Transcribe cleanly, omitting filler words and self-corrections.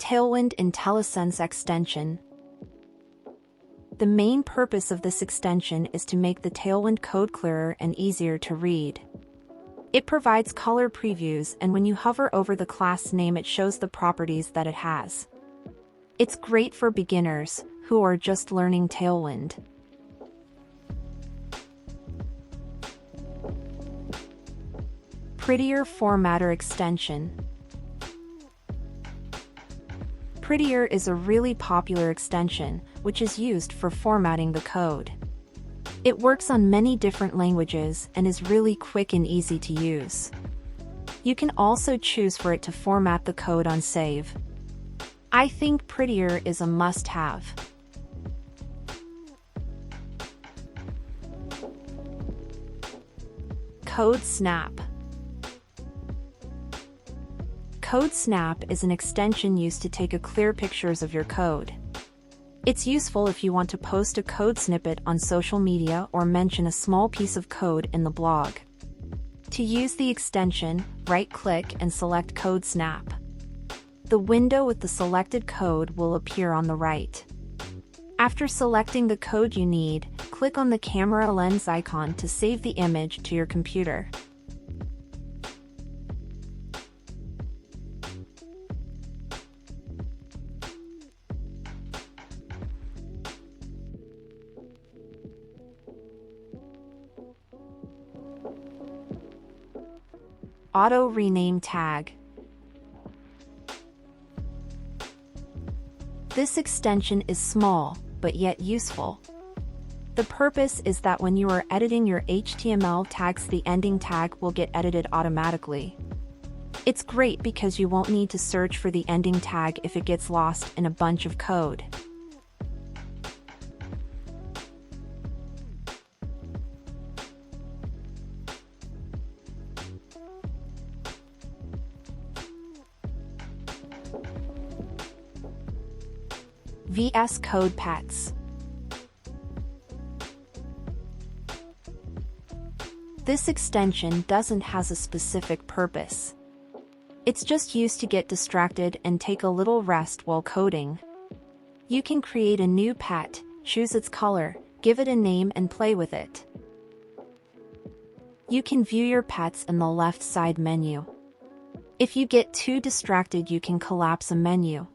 Tailwind IntelliSense extension. The main purpose of this extension is to make the Tailwind code clearer and easier to read. It provides color previews, and when you hover over the class name, it shows the properties that it has. It's great for beginners who are just learning Tailwind. Prettier Formatter extension. Prettier is a really popular extension, which is used for formatting the code. It works on many different languages and is really quick and easy to use. You can also choose for it to format the code on save. I think Prettier is a must-have. Code Snap. Code Snap is an extension used to take clear pictures of your code. It's useful if you want to post a code snippet on social media or mention a small piece of code in the blog. To use the extension, right-click and select Code Snap. The window with the selected code will appear on the right. After selecting the code you need, click on the camera lens icon to save the image to your computer. Auto Rename Tag. This extension is small, but yet useful. The purpose is that when you are editing your HTML tags, the ending tag will get edited automatically. It's great because you won't need to search for the ending tag if it gets lost in a bunch of code. VScode Pets. This extension doesn't have a specific purpose. It's just used to get distracted and take a little rest while coding. You can create a new pet, choose its color, give it a name and play with it. You can view your pets in the left side menu. If you get too distracted, you can collapse a menu.